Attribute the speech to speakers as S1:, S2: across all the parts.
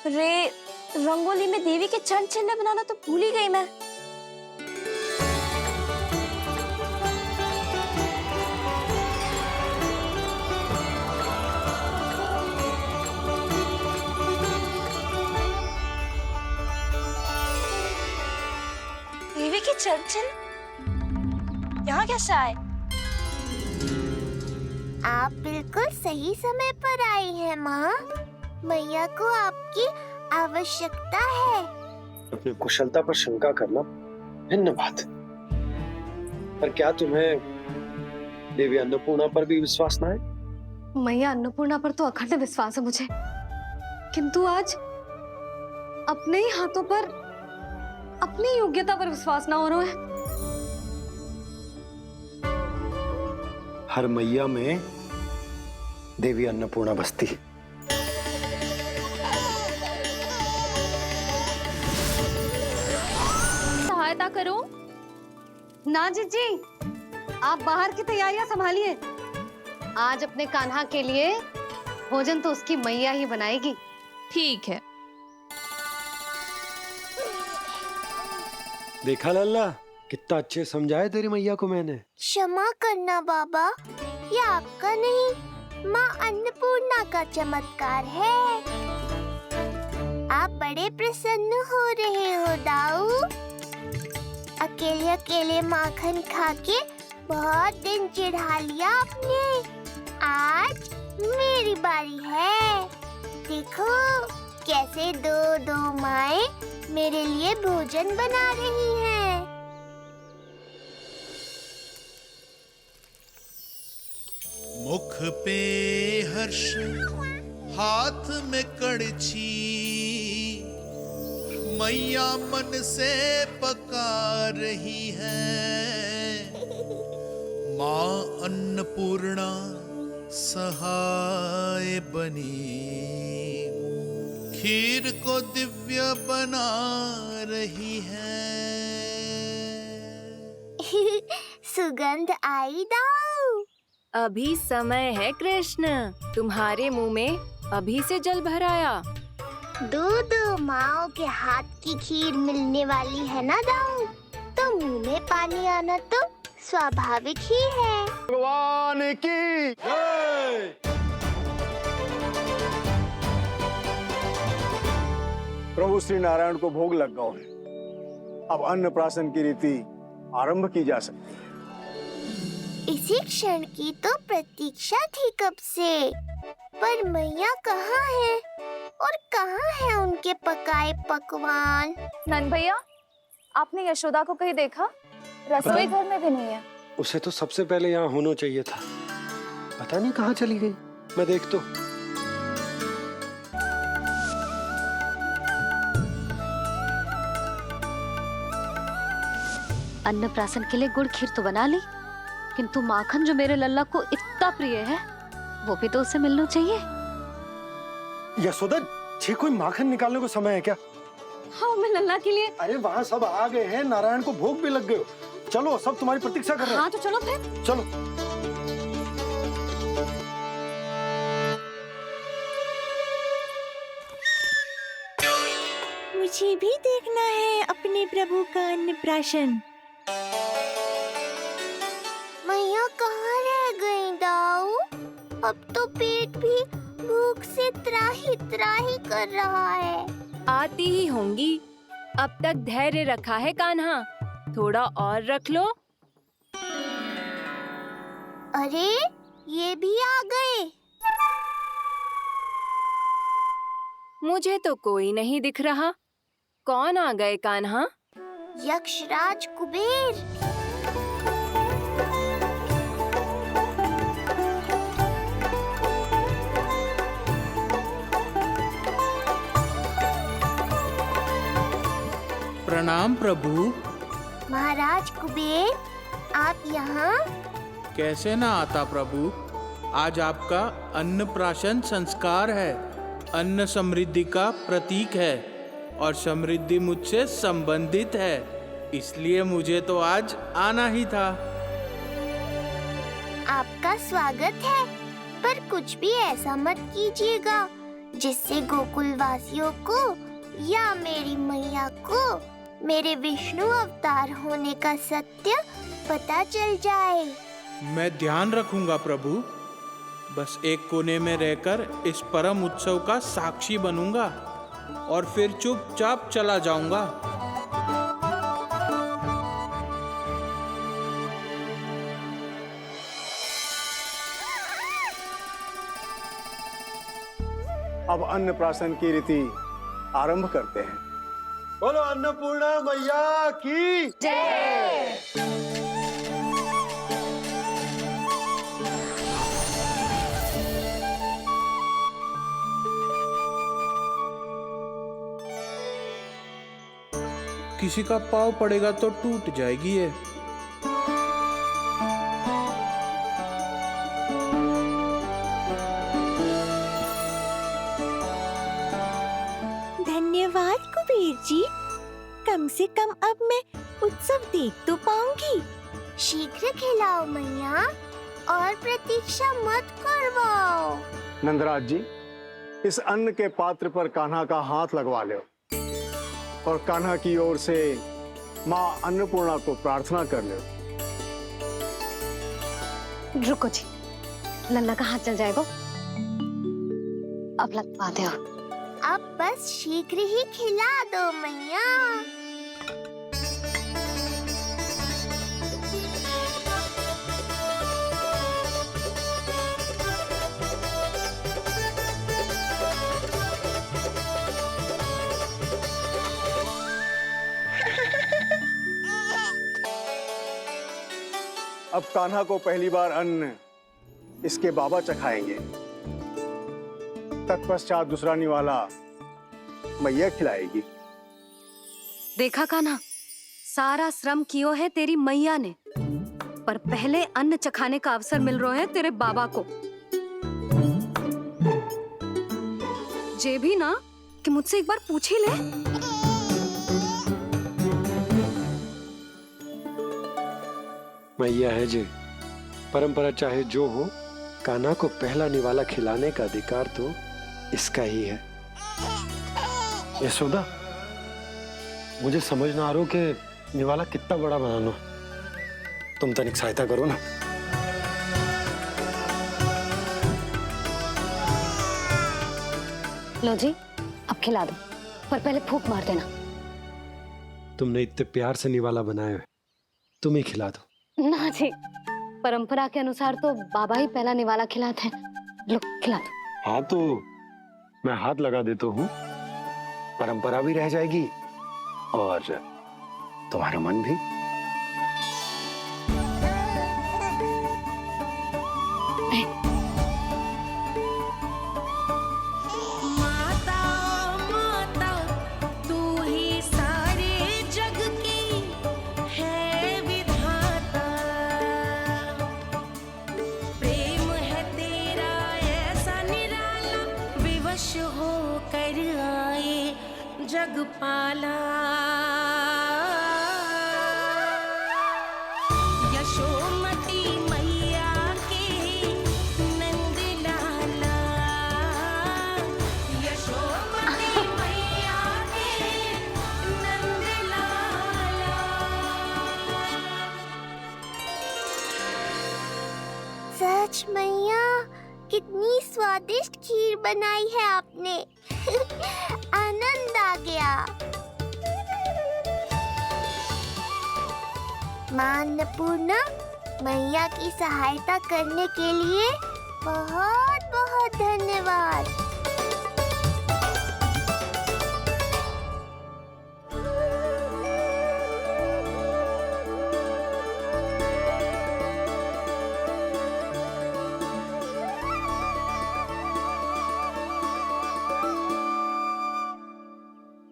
S1: रे, रंगोली में देवी के चरण चिन्ह बनाना तो भूल ही गई मैं। देवी के चरण चिन्ह यहाँ कैसे आए?
S2: आप बिल्कुल सही समय पर आई हैं माँ। मैया को आपकी आवश्यकता है।
S3: अपनी कुशलता पर शंका करना भिन्न बात है, पर क्या तुम्हें देवी अन्नपूर्णा पर भी विश्वास न है?
S4: मैया अन्नपूर्णा पर तो अखंड विश्वास है मुझे, किंतु आज अपने ही हाथों पर अपनी योग्यता पर विश्वास ना हो रहा है।
S3: हर मैया में देवी अन्नपूर्णा बसती है।
S4: सहायता करो। ना जी, आप बाहर की तैयारियां संभालिए। आज अपने कान्हा के लिए भोजन तो उसकी मैया ही बनाएगी।
S1: ठीक है।
S3: देखा लल्ला, कितना अच्छे समझाया तेरी मैया को मैंने।
S2: क्षमा करना बाबा, ये आपका नहीं, माँ अन्नपूर्णा का चमत्कार है। आप बड़े प्रसन्न हो रहे हो दाऊ। अकेले अकेले माखन खा के बहुत दिन चिढ़ा लिया आपने। आज मेरी बारी है। देखो कैसे दो दो माएं मेरे लिए भोजन बना रही हैं।
S5: मुख पे हर्ष, हाथ में कड़छी, मैया मन से पका रही है। माँ अन्नपूर्णा सहाय बनी, खीर को दिव्य बना रही है।
S2: सुगंध आई दाऊ।
S6: अभी समय है कृष्ण, तुम्हारे मुंह में अभी से जल भर आया।
S2: दो माओ के हाथ की खीर मिलने वाली है ना दाऊ, तो मुंह में पानी आना तो स्वाभाविक ही है।
S3: भगवान की जय।
S7: प्रभु श्री नारायण को भोग लग गया है। अब अन्नप्राशन की रीति आरंभ की जा सकती है।
S2: इसी क्षण की तो प्रतीक्षा थी कब से, पर मैया कहाँ है और कहाँ है उनके पकाए पकवान?
S1: नंद भैया, आपने यशोदा को कहीं देखा? रसोई घर में भी नहीं है।
S3: उसे तो सबसे पहले यहाँ होना चाहिए था, पता नहीं कहाँ चली गई। मैं देख तो।
S4: अन्नप्राशन के लिए गुड़ खीर तो बना ली, किंतु माखन जो मेरे लल्ला को इतना प्रिय है वो भी तो उसे मिलना चाहिए।
S3: यशोदा, छे कोई माखन निकालने को समय है क्या?
S4: हाँ, मैं लल्ला के लिए।
S3: अरे वहाँ सब आ गए हैं, नारायण को भोग भी लग गए। चलो, सब तुम्हारी प्रतीक्षा कर रहे हैं।
S4: हाँ तो चलो फिर।
S3: चलो।
S6: मुझे भी देखना है अपने प्रभु का अन्नप्राशन।
S2: मैया कहाँ रह गई दाऊ? अब तो पेट भी भूख से त्राही त्राही कर रहा है।
S6: आती ही होंगी। अब तक धैर्य रखा है कान्हा, थोड़ा और रख लो।
S2: अरे ये भी आ गए।
S6: मुझे तो कोई नहीं दिख रहा। कौन आ गए कान्हा?
S2: यक्षराज कुबेर।
S5: प्रणाम प्रभु।
S2: महाराज कुबेर, आप यहाँ?
S5: कैसे ना आता प्रभु, आज आपका अन्नप्राशन संस्कार है। अन्न समृद्धि का प्रतीक है और समृद्धि मुझसे संबंधित है, इसलिए मुझे तो आज आना ही था।
S2: आपका स्वागत है, पर कुछ भी ऐसा मत कीजिएगा जिससे गोकुल वासियों को या मेरी मैया को मेरे विष्णु अवतार होने का सत्य पता चल जाए।
S5: मैं ध्यान रखूंगा प्रभु। बस एक कोने में रहकर इस परम उत्सव का साक्षी बनूंगा और फिर चुपचाप चला जाऊंगा।
S7: अब अन्नप्राशन की रीति आरंभ करते हैं।
S3: बोलो अन्नपूर्णा मैया की
S1: जय।
S5: किसी का पाँव पड़ेगा तो टूट जाएगी ये।
S8: धन्यवाद कुबेर जी, कम से कम अब मैं उत्सव देख तो पाऊंगी।
S2: शीघ्र खिलाओ मैया और प्रतीक्षा मत करवाओ।
S7: नंदराज जी, इस अन्न के पात्र पर कान्हा का हाथ लगवा लो और कान्हा की ओर से माँ अन्नपूर्णा को प्रार्थना कर लो।
S4: रुको जी, लल्ला का हाथ चल जाएगा। अब लगवा दो।
S2: अब बस शीघ्र ही खिला दो मैया।
S7: अब कान्हा को पहली बार अन्न इसके बाबा चखाएंगे, तत्पश्चात दूसरा निवाला मैया खिलाएगी।
S4: देखा कान्हा, सारा श्रम कियो है तेरी मैया ने, पर पहले अन्न चखाने का अवसर मिल रहा है तेरे बाबा को। जे भी ना कि मुझसे एक बार पूछ ही ले।
S3: मैया है जी, परंपरा चाहे जो हो, कान्हा को पहला निवाला खिलाने का अधिकार तो इसका ही है। यशोदा, मुझे समझ ना आ रहा कि निवाला कितना बड़ा बनाना। तुम तनिक सहायता करो ना।
S4: लो जी, अब खिला दो, पर पहले फूंक मार देना।
S3: तुमने इतने प्यार से निवाला बनाया है, तुम ही खिला दो।
S4: ना जी, परंपरा के अनुसार तो बाबा ही पहला निवाला खिलाते हैं। लो खिला दो।
S3: हाँ तो मैं हाथ लगा देता हूँ, परंपरा भी रह जाएगी और तुम्हारा मन भी।
S9: जगपाला यशोमती मैया के नंद लाला, यशोमती मैया के नंद लाला।
S2: सच मैया, कितनी स्वादिष्ट खीर बनाई है आपने। आनंद आ गया। मां अन्नपूर्णा, मैया की सहायता करने के लिए बहुत बहुत धन्यवाद।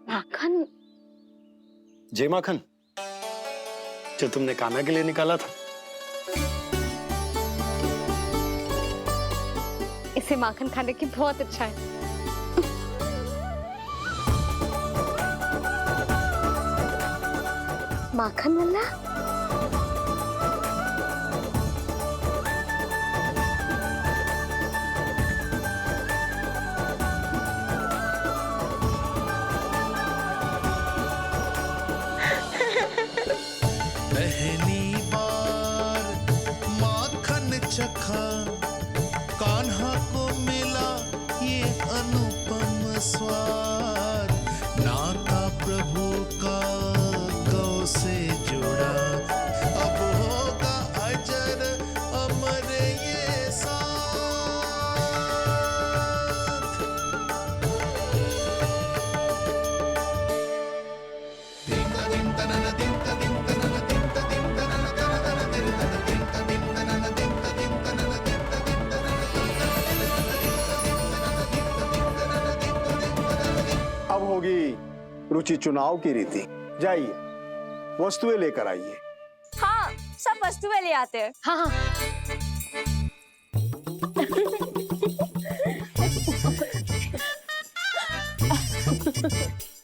S4: माखन?
S3: जय माखन, जो तुमने कान्हा के लिए निकाला था।
S4: इसे माखन खाने की बहुत इच्छा है। माखन लल्ला,
S10: चखा, कान्हा को मिला ये अनुपम स्वाद, नाता प्रभु का गौ से जुड़ा, अब होगा अजर अमर ये साथ।
S7: अब होगी रुचि चुनाव की रीति। जाइए, वस्तुएं लेकर आइए।
S1: हाँ, सब वस्तुएं ले आते हैं।
S4: हाँ हाँ।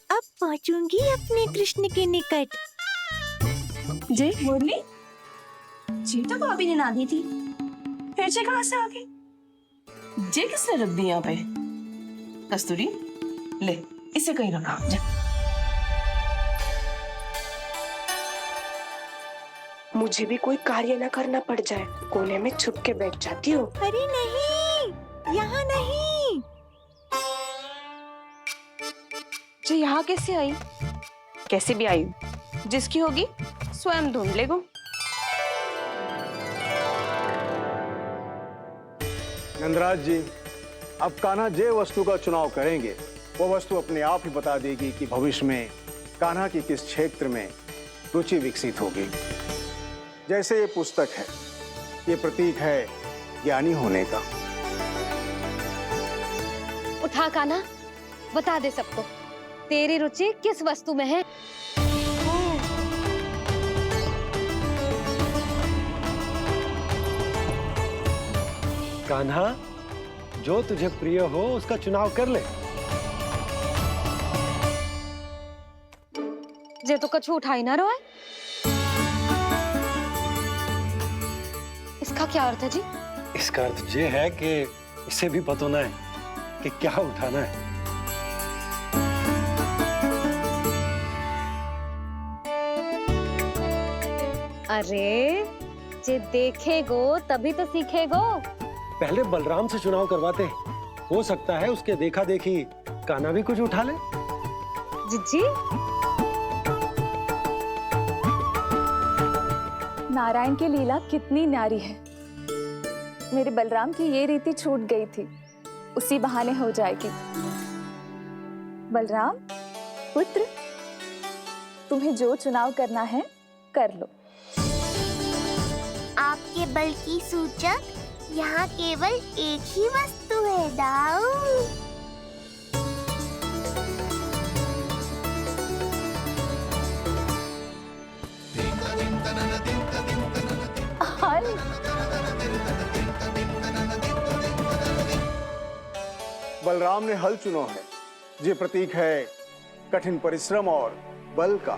S8: अब पहुंचूंगी अपने कृष्ण के निकट।
S9: जय मुरली, जी तो भाभी ने ना दी थी, फिर से कहाँ से आ गई? जे किसने रख दी यहाँ पे? कस्तूरी, ले इसे कहीं रखा जा।
S11: मुझे भी कोई कार्य न करना पड़ जाए, कोने में छुप के बैठ जाती हूँ।
S8: अरे नहीं, यहाँ नहीं।
S11: जो यहाँ कैसे आई? कैसे भी आई, जिसकी होगी स्वयं ढूंढ लेगा।
S7: नंदराज जी, अब कान्हा जे वस्तु का चुनाव करेंगे वो वस्तु अपने आप ही बता देगी कि भविष्य में कान्हा की किस क्षेत्र में रुचि विकसित होगी। जैसे ये पुस्तक है, ये प्रतीक है ज्ञानी होने का।
S4: उठा कान्हा, बता दे सबको तेरी रुचि किस वस्तु में है।
S3: कान्हा, जो तुझे प्रिय हो उसका चुनाव कर ले।
S4: जे तो कछु उठाई ना रोए। इसका क्या अर्थ है जी?
S3: इसका अर्थ ये है कि इसे भी पता ना है कि क्या उठाना है।
S4: अरे, जे देखेगो तभी तो सीखेगो।
S3: पहले बलराम से चुनाव करवाते हैं, हो सकता है उसके देखा देखी कान्हा भी कुछ उठा ले।
S4: जिज्जी,
S1: नारायण की लीला कितनी न्यारी है। मेरे बलराम की ये रीति छूट गई थी, उसी बहाने हो जाएगी। बलराम पुत्र, तुम्हें जो चुनाव करना है कर लो।
S2: आपके बल की सूचक यहाँ केवल एक ही वस्तु है दाऊ।
S1: हल,
S7: बलराम ने हल चुना है, ये प्रतीक है कठिन परिश्रम और बल का।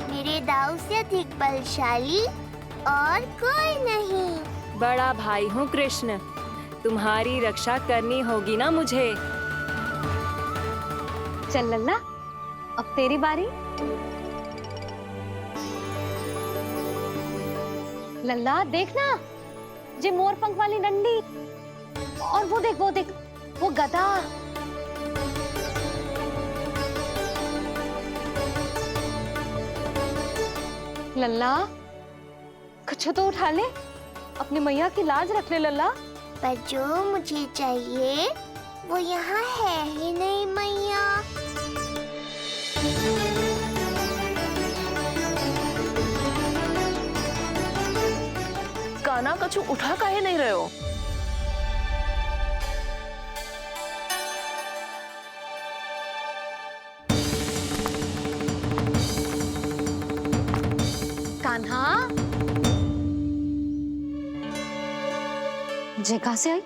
S2: मेरे दाऊ से अधिक बलशाली और कोई नहीं।
S6: बड़ा भाई हूँ कृष्ण, तुम्हारी रक्षा करनी होगी ना मुझे।
S4: चल लल्ला, अब तेरी बारी। लल्ला देखना, जे मोर पंख वाली डंडी, और वो देख वो गदा। लल्ला, कुछ तो उठा ले, अपनी मैया की लाज रख ले लल्ला।
S2: पर जो मुझे चाहिए वो यहाँ है ही नहीं मैया।
S11: कान्हा, कछु उठा काहे नहीं रहे हो?
S4: कान्हा, जे कहाँ से आई?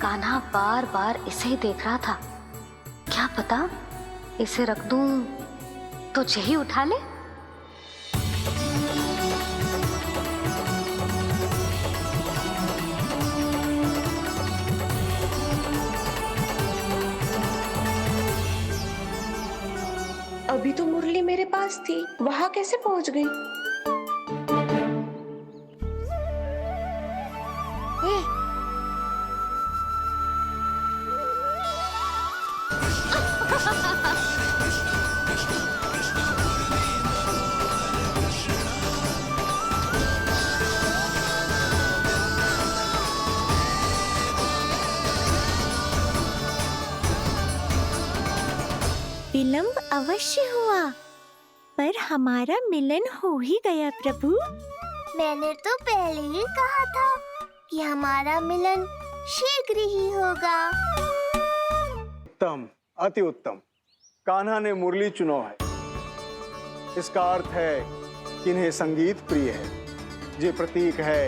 S4: कान्हा बार बार इसे ही देख रहा था। क्या पता इसे रख दूं तो यही उठा ले।
S11: वहां कैसे पहुंच गई?
S8: विलंब अवश्य हुआ, पर हमारा मिलन हो ही गया प्रभु।
S2: मैंने तो पहले ही कहा था कि हमारा मिलन शीघ्र ही होगा।
S7: उत्तम, अति उत्तम। कान्हा ने मुरली चुना है, इसका अर्थ है कि इन्हें संगीत प्रिय है। ये प्रतीक है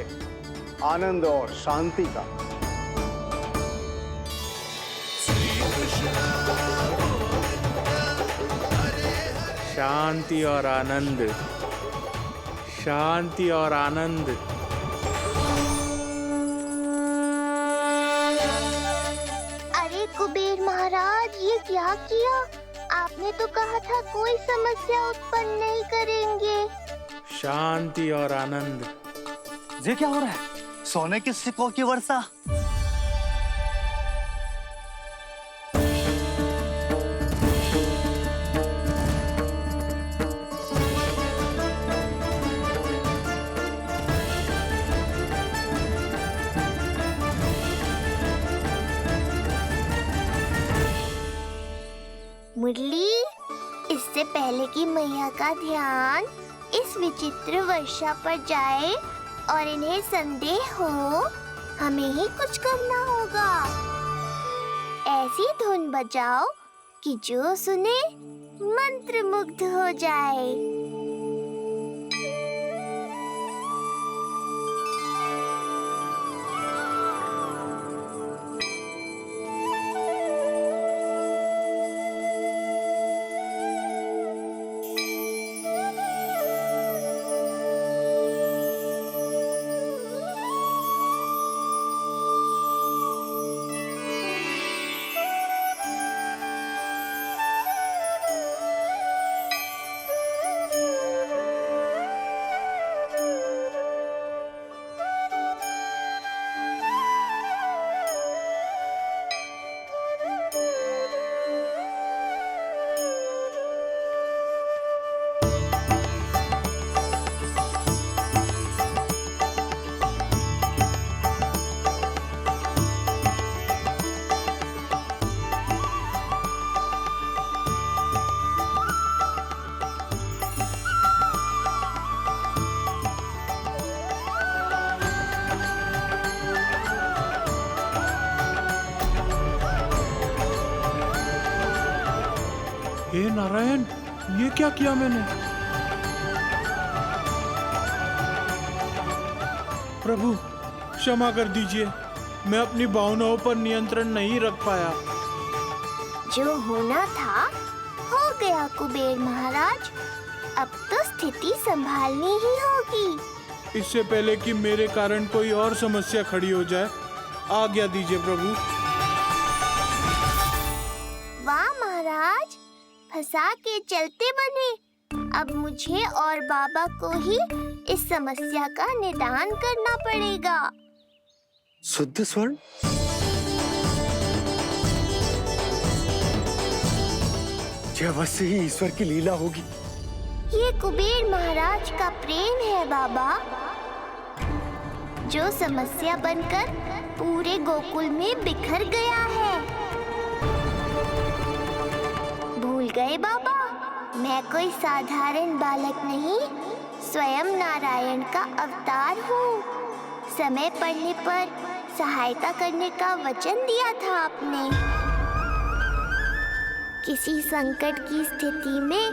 S7: आनंद और शांति का।
S5: शांति और आनंद, शांति और आनंद।
S2: अरे कुबेर महाराज, ये क्या किया? आपने तो कहा था कोई समस्या उत्पन्न नहीं करेंगे।
S5: शांति और आनंद।
S12: ये क्या हो रहा है? सोने के सिक्कों की वर्षा।
S2: मुरली, इससे पहले कि मैया का ध्यान इस विचित्र वर्षा पर जाए और इन्हें संदेह हो, हमें ही कुछ करना होगा। ऐसी धुन बजाओ कि जो सुने मंत्रमुग्ध हो जाए।
S5: हे नारायण, ये क्या किया मैंने? प्रभु क्षमा कर दीजिए, मैं अपनी भावनाओं पर नियंत्रण नहीं रख पाया।
S2: जो होना था हो गया कुबेर महाराज। अब तो स्थिति संभालनी ही होगी।
S5: इससे पहले कि मेरे कारण कोई और समस्या खड़ी हो जाए, आज्ञा दीजिए प्रभु।
S2: वाह महाराज, फंसा के चलते बने। अब मुझे और बाबा को ही इस समस्या का निदान करना पड़ेगा।
S3: शुद्ध स्वर्ण? यह अवश्य ही ईश्वर की लीला होगी।
S2: ये कुबेर महाराज का प्रेम है बाबा, जो समस्या बनकर पूरे गोकुल में बिखर गया है। भूल गए बाबा, मैं कोई साधारण बालक नहीं, स्वयं नारायण का अवतार हूँ। समय पड़ने पर सहायता करने का वचन दिया था आपने। किसी संकट की स्थिति में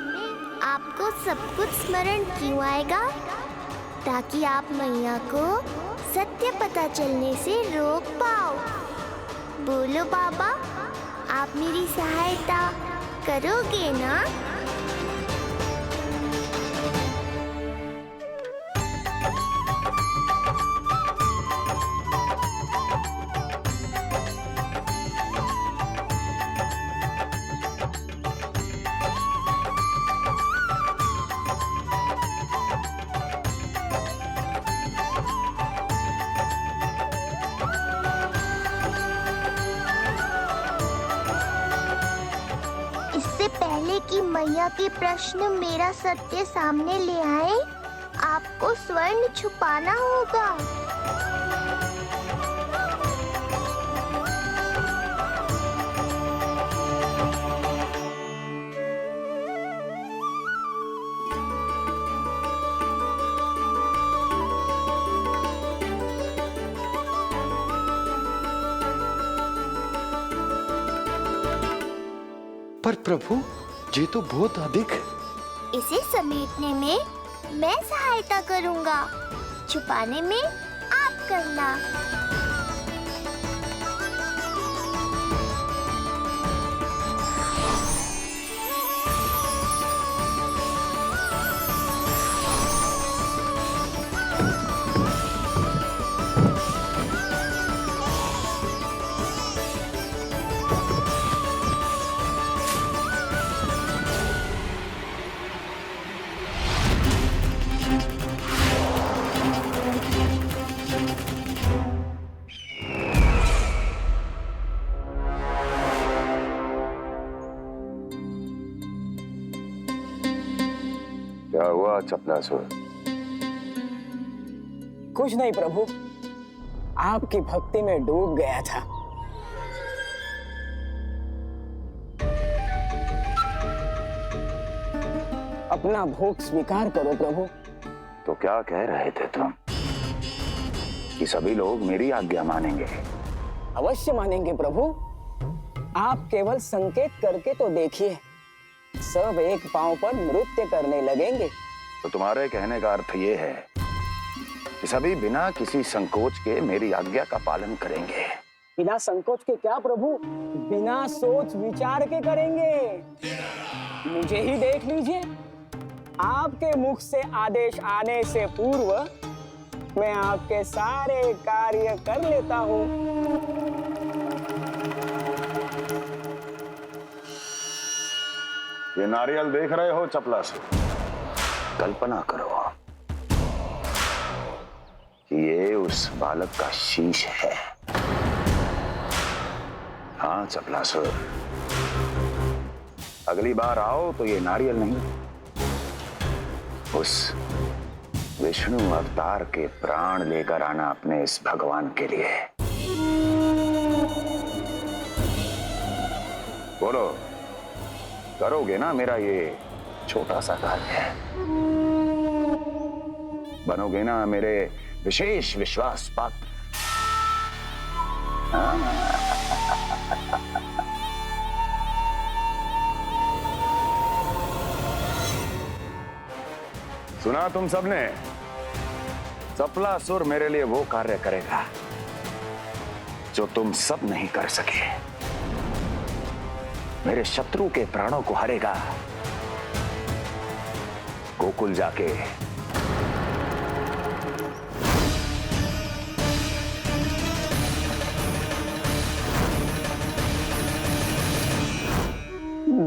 S2: आपको सब कुछ स्मरण क्यों आएगा? ताकि आप मैया को सत्य पता चलने से रोक पाओ। बोलो बाबा, आप मेरी सहायता करोगे ना? पहले कि मैया के प्रश्न मेरा सत्य सामने ले आए, आपको स्वर्ण छुपाना होगा।
S3: पर प्रभु, ये तो बहुत अधिक है।
S2: इसे समेटने में मैं सहायता करूंगा, छुपाने में आप करना।
S13: क्या हुआ चपलासुर?
S14: कुछ नहीं प्रभु, आपकी भक्ति में डूब गया था। अपना भोग स्वीकार करो प्रभु।
S13: तो क्या कह रहे थे तुम कि सभी लोग मेरी आज्ञा मानेंगे?
S14: अवश्य मानेंगे प्रभु। आप केवल संकेत करके तो देखिए, सब एक पांव पर नृत्य करने लगेंगे।
S13: तो तुम्हारे कहने का अर्थ ये है कि सभी बिना किसी संकोच के मेरी आज्ञा का पालन करेंगे?
S14: बिना संकोच के क्या प्रभु, बिना सोच विचार के करेंगे। मुझे ही देख लीजिए, आपके मुख से आदेश आने से पूर्व मैं आपके सारे कार्य कर लेता हूँ।
S13: ये नारियल देख रहे हो चपलासुर? कल्पना करो कि ये उस बालक का शीश है। हाँ चपलासुर, अगली बार आओ तो ये नारियल नहीं, उस विष्णु अवतार के प्राण लेकर आना अपने इस भगवान के लिए। बोलो, करोगे ना मेरा ये छोटा सा कार्य? बनोगे ना मेरे विशेष विश्वास पात्र? सुना तुम सबने? चपलासुर मेरे लिए वो कार्य करेगा जो तुम सब नहीं कर सके। मेरे शत्रु के प्राणों को हरेगा। गोकुल जाके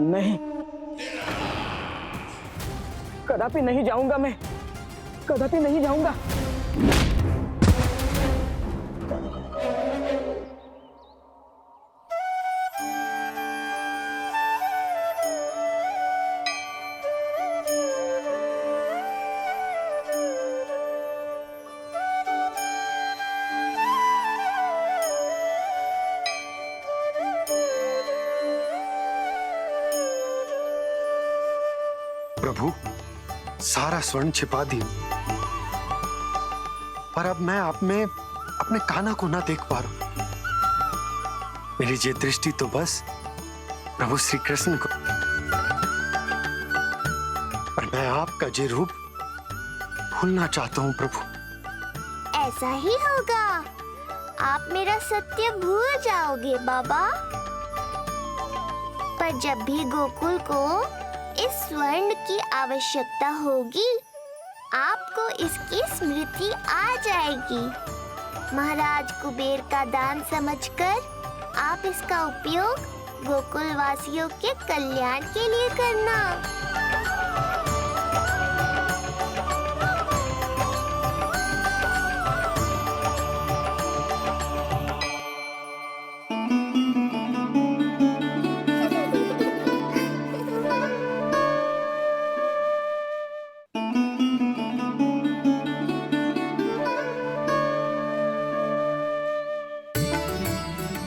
S14: नहीं, कदापि नहीं जाऊंगा मैं, कदापि नहीं जाऊंगा।
S3: प्रभु, सारा स्वर्ण छिपा दी, पर अब मैं आप में अपने कान्हा को ना देख पा रहा हूं। मेरी ये दृष्टि तो बस प्रभु श्री कृष्ण को, पर मैं आपका ये रूप भूलना चाहता हूं प्रभु।
S2: ऐसा ही होगा, आप मेरा सत्य भूल जाओगे बाबा। पर जब भी गोकुल को इस स्वर्ण की आवश्यकता होगी, आपको इसकी स्मृति आ जाएगी। महाराज कुबेर का दान समझकर आप इसका उपयोग गोकुल वासियों के कल्याण के लिए करना।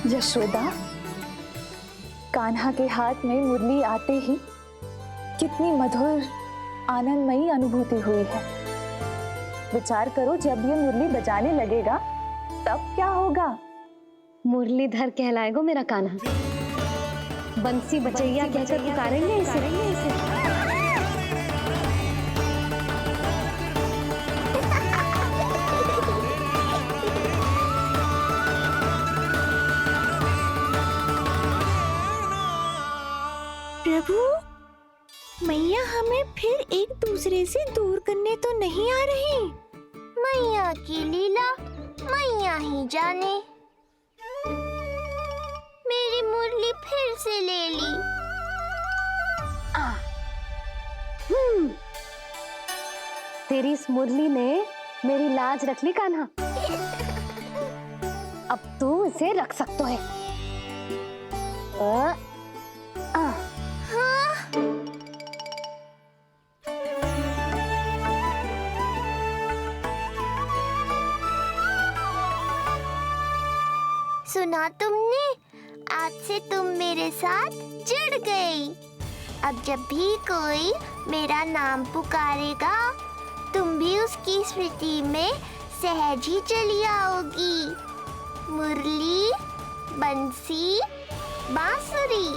S1: यशोदा, कान्हा के हाथ में मुरली आते ही कितनी मधुर आनंदमयी अनुभूति हुई है। विचार करो, जब ये मुरली बजाने लगेगा तब क्या होगा?
S4: मुरलीधर कहलाएगा मेरा कान्हा। बंसी बजैया कहकर पुकारेंगे इसे।
S8: प्रभु, मैया हमें फिर एक दूसरे से दूर करने तो नहीं आ रही।
S2: मैया की लीला मैया ही जाने। मेरी मुरली फिर से ले ली।
S4: तेरी इस मुरली ने मेरी लाज रख ली कान्हा। अब तू इसे रख सकता है।
S2: हाँ? सुना तुमने? आज से तुम मेरे साथ जुड़ गई। अब जब भी कोई मेरा नाम पुकारेगा, तुम भी उसकी स्मृति में सहज ही चली आओगी। मुरली, बंसी, बांसुरी,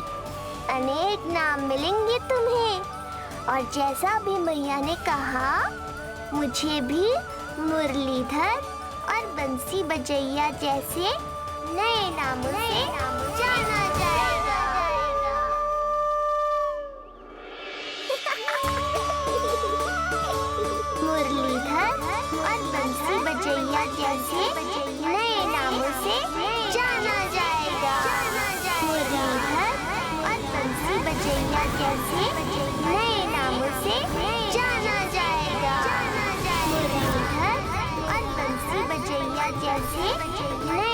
S2: अनेक नाम मिलेंगे तुम्हें। और जैसा भी मैया ने कहा, मुझे भी मुरलीधर और बंसी बजैया जैसे नए नामों से जाना जाएगा। मुरलीधर और बंसी बजैया जैसे नए नामों से जाना जाएगा। मुरलीधर और बंसी बजैया जैसे नए नामों से जाना जाएगा। मुरलीधर और बंसी बजैया जैसे नए